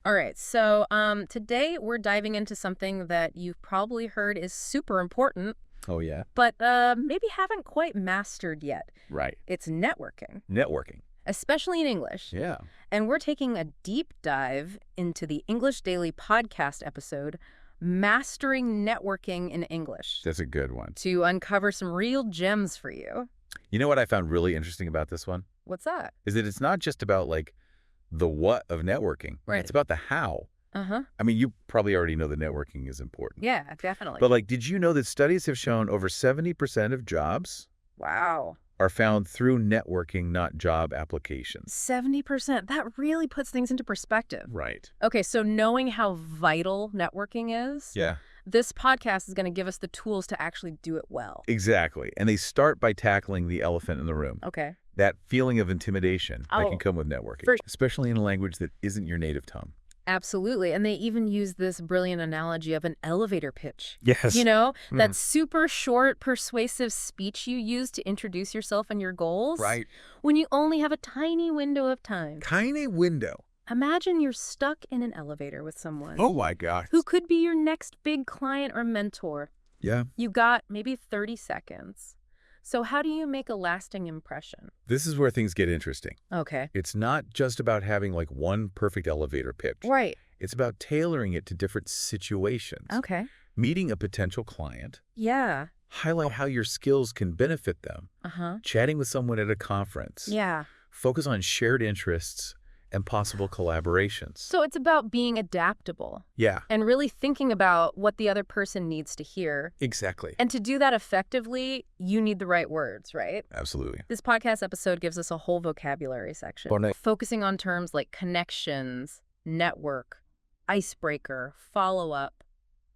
All right. So today we're diving into something that you've probably heard is super important, Oh, yeah? but maybe haven't quite mastered yet. Right. It's networking, Networking. especially in English. Yeah. And we're taking a deep dive into the English Daily podcast episode, Mastering Networking in English, That's a good one. to uncover some real gems for you. You know what I found really interesting about this one? What's that? Is that it's not just about, like, the what of networking. Right. It's about the how. Uh-huh. I mean, you probably already know that networking is important. Yeah, definitely. But, like, did you know that studies have shown over 70% of jobs Wow. are found through networking, not job applications? 70%. That really puts things into perspective. Right. Okay, so knowing how vital networking is, Yeah. this podcast is going to give us the tools to actually do it well. Exactly. And they start by tackling the elephant in the room. Okay. That feeling of intimidation that Oh, can come with networking, for- especially in a language that isn't your native tongue. Absolutely. And they even use this brilliant analogy of an elevator pitch. Yes. You know, that super short, persuasive speech you use to introduce yourself and your goals. Right. When you only have a tiny window of time. Tiny window. Imagine you're stuck in an elevator with someone Oh, my gosh. who could be your next big client or mentor. Yeah. You got maybe 30 seconds. So how do you make a lasting impression? This is where things get interesting. Okay. It's not just about having, like, one perfect elevator pitch. Right. It's about tailoring it to different situations. Okay. Meeting a potential client, Yeah. highlight how your skills can benefit them, Uh-huh. chatting with someone at a conference, Yeah. focus on shared interests and possible collaborations. So it's about being adaptable Yeah, and really thinking about what the other person needs to hear. exactly. And to do that effectively, you need the right words, right? Absolutely. This podcast episode gives us a whole vocabulary section, focusing on terms like connections, network, icebreaker, follow-up,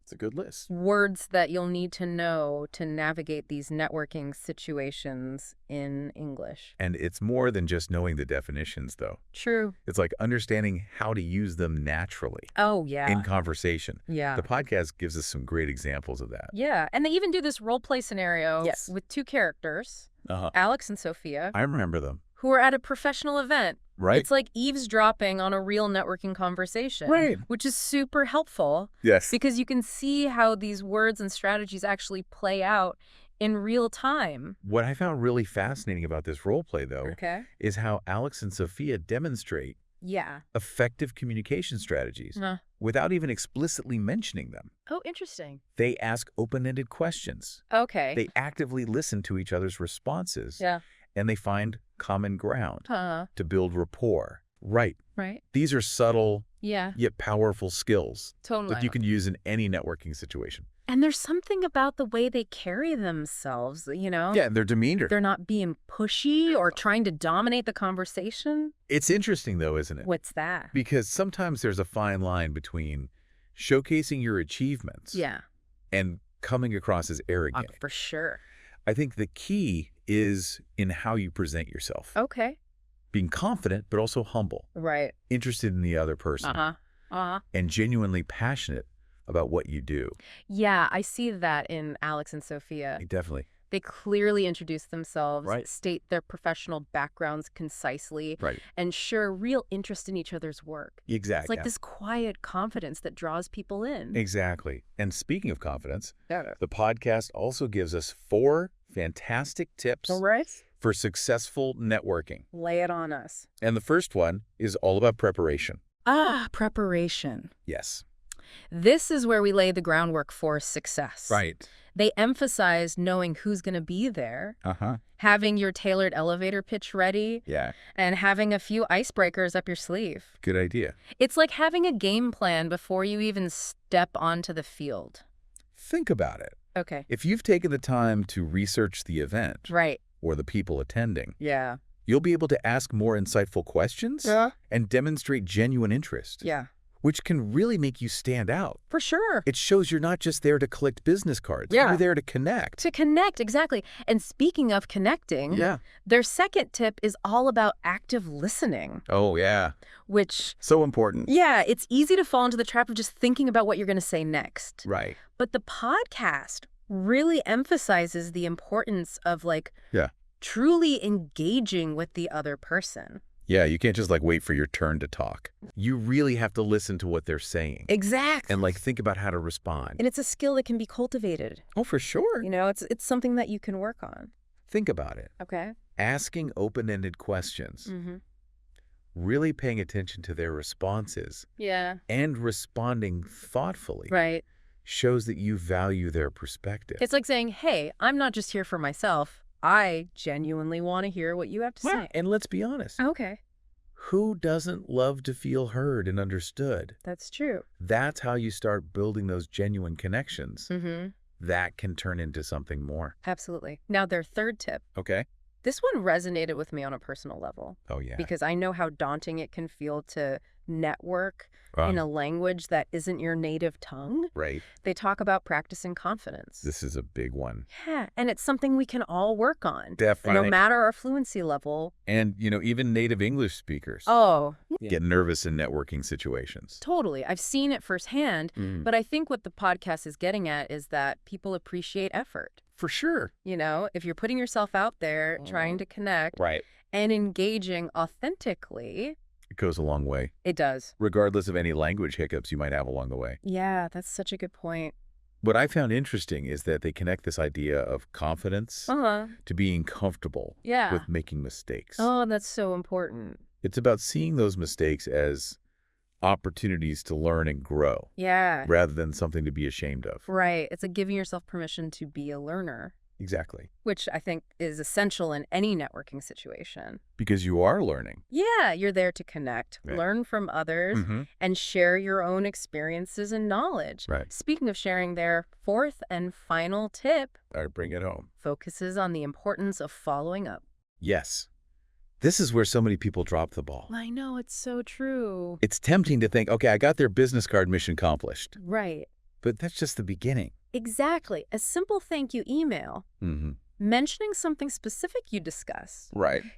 It's a good list. words that you'll need to know to navigate these networking situations in English. And it's more than just knowing the definitions, though. True. It's like understanding how to use them naturally Oh, yeah. in conversation. Yeah. The podcast gives us some great examples of that. Yeah, and they even do this role play scenario Yes. with two characters, Uh-huh. Alex and Sophia, I remember them. who are at a professional event. Right? It's like eavesdropping on a real networking conversation, Right. which is super helpful Yes. because you can see how these words and strategies actually play out in real time. What I found really fascinating about this role play, though, Okay. is how Alex and Sophia demonstrate Yeah. effective communication strategies Huh. without even explicitly mentioning them. Oh, interesting. They ask open-ended questions. Okay. They actively listen to each other's responses. Yeah. And they find common ground Huh. to build rapport. Right. Right. These are subtle Yeah. yet powerful skills Totally. that you can use in any networking situation. And there's something about the way they carry themselves, you know? Yeah, and their demeanor. They're not being pushy or trying to dominate the conversation. It's interesting, though, isn't it? What's that? Because sometimes there's a fine line between showcasing your achievements Yeah. and coming across as arrogant. For sure. I think the key is in how you present yourself. Okay. Being confident, but also humble, Right. interested in the other person, Uh-huh. Uh-huh. and genuinely passionate about what you do. Yeah, I see that in Alex and Sophia. Definitely. They clearly introduce themselves, Right. state their professional backgrounds concisely, Right. and show real interest in each other's work. Exactly. It's like this quiet confidence that draws people in. Exactly. And speaking of confidence, Yeah. the podcast also gives us 4 fantastic tips All right. for successful networking. Lay it on us. And the first one is all about preparation. Preparation. Yes. This is where we lay the groundwork for success. Right. They emphasize knowing who's going to be there, Uh-huh. having your tailored elevator pitch ready, Yeah. and having a few icebreakers up your sleeve. Good idea. It's like having a game plan before you even step onto the field. Think about it. Okay. If you've taken the time to research the event Right. or the people attending, Yeah. you'll be able to ask more insightful questions and demonstrate genuine interest, Yeah. which can really make you stand out. For sure. It shows you're not just there to collect business cards. Yeah. You're there to connect. To connect, exactly. And speaking of connecting, Yeah. their second tip is all about active listening, Oh, yeah. which, So important. yeah, it's easy to fall into the trap of just thinking about what you're going to say next. Right. But the podcast really emphasizes the importance of, like, Yeah. truly engaging with the other person. Yeah, you can't just like wait for your turn to talk. You really have to listen to what they're saying. Exactly. And like think about how to respond. And it's a skill that can be cultivated. Oh, for sure. You know, it's something that you can work on. Think about it. Okay. Asking open-ended questions. Mm-hmm. Really paying attention to their responses. Yeah. And responding thoughtfully. Right. Shows that you value their perspective. It's like saying, hey, I'm not just here for myself. I genuinely want to hear what you have to say. And let's be honest. Okay. Who doesn't love to feel heard and understood? That's true. That's how you start building those genuine connections. Mm-hmm. That can turn into something more. Absolutely. Now, their third tip. Okay. This one resonated with me on a personal level. Oh, yeah. Because I know how daunting it can feel to network in a language that isn't your native tongue. Right. They talk about practicing confidence. This is a big one. Yeah, and it's something we can all work on. Definitely. No matter our fluency level. And, even native English speakers get nervous in networking situations. Totally. I've seen it firsthand, but I think what the podcast is getting at is that people appreciate effort. For sure. If you're putting yourself out there, trying to connect, right, and engaging authentically, it goes a long way. It does. Regardless of any language hiccups you might have along the way. Yeah, that's such a good point. What I found interesting is that they connect this idea of confidence to being comfortable with making mistakes. Oh, that's so important. It's about seeing those mistakes as opportunities to learn and grow. Yeah. Rather than something to be ashamed of. Right. It's like giving yourself permission to be a learner. Exactly. Which I think is essential in any networking situation. Because you are learning. Yeah, you're there to connect, learn from others, and share your own experiences and knowledge. Right. Speaking of sharing, their fourth and final tip, All right, bring it home. Focuses on the importance of following up. Yes. This is where so many people drop the ball. I know, it's so true. It's tempting to think, okay, I got their business card mission accomplished. Right. But that's just the beginning. Exactly. A simple thank you email, mentioning something specific you discussed,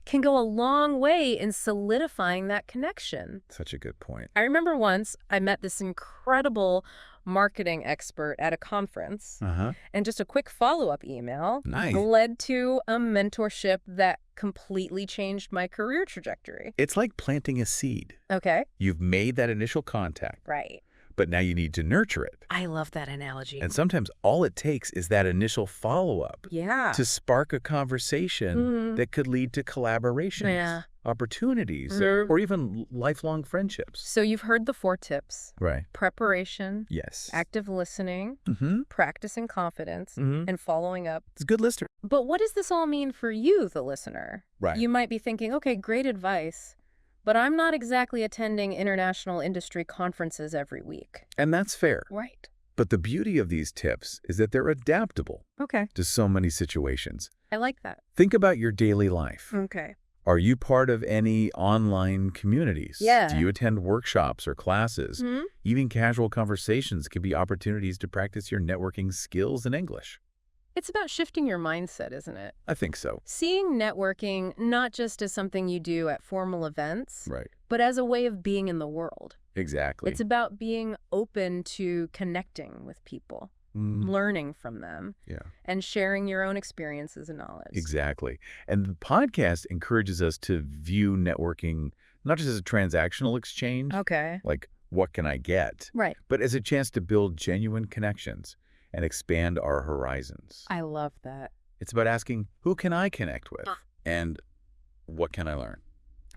can go a long way in solidifying that connection. Such a good point. I remember once I met this incredible marketing expert at a conference, and just a quick follow-up email led to a mentorship that completely changed my career trajectory. It's like planting a seed. Okay. You've made that initial contact. Right. But now you need to nurture it. I love that analogy. And sometimes all it takes is that initial follow-up to spark a conversation that could lead to collaborations, opportunities, or even lifelong friendships. So you've heard the 4 tips. Right. Preparation. Yes. Active listening. Practicing confidence. And following up. It's a good listener. But what does this all mean for you, the listener? Right. You might be thinking, okay, great advice, but I'm not exactly attending international industry conferences every week. And that's fair. Right. But the beauty of these tips is that they're adaptable to so many situations. I like that. Think about your daily life. Okay. Are you part of any online communities? Yeah. Do you attend workshops or classes? Even casual conversations can be opportunities to practice your networking skills in English. It's about shifting your mindset, isn't it? I think so. Seeing networking not just as something you do at formal events, but as a way of being in the world. Exactly. It's about being open to connecting with people, learning from them, and sharing your own experiences and knowledge. Exactly. And the podcast encourages us to view networking not just as a transactional exchange, like what can I get, but as a chance to build genuine connections and expand our horizons. I love that. It's about asking, who can I connect with? And what can I learn?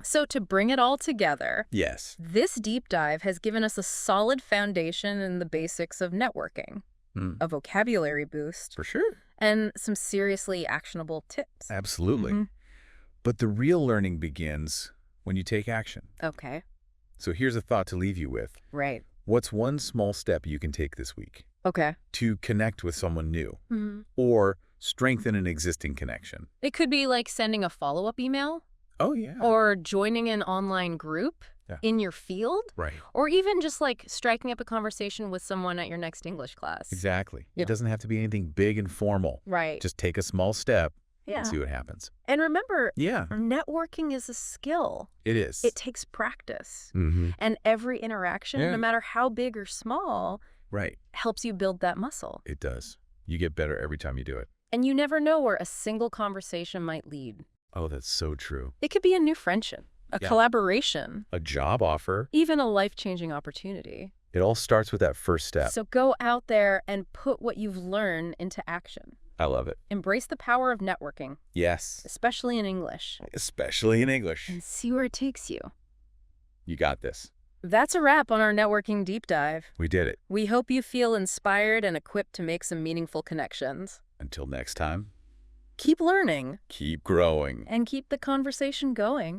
So to bring it all together, this deep dive has given us a solid foundation in the basics of networking, a vocabulary boost, for sure, and some seriously actionable tips. Absolutely. But the real learning begins when you take action. Okay. So here's a thought to leave you with. Right. What's one small step you can take this week? To connect with someone new or strengthen an existing connection. It could be like sending a follow-up email. Oh, yeah. Or joining an online group in your field. Right. Or even just like striking up a conversation with someone at your next English class. Exactly. It doesn't have to be anything big and formal. Right. Just take a small step and see what happens. And remember, networking is a skill. It is. It takes practice. And every interaction, no matter how big or small, helps you build that muscle. It does. You get better every time you do it. And you never know where a single conversation might lead. Oh, that's so true. It could be a new friendship. a collaboration, a job offer, even a life-changing opportunity. It all starts with that first step. So go out there and put what you've learned into action. I love it. Embrace the power of networking. Yes. Especially in English. Especially in English. And see where it takes you. You got this. That's a wrap on our networking deep dive. We did it. We hope you feel inspired and equipped to make some meaningful connections. Until next time. Keep learning. Keep growing. And keep the conversation going.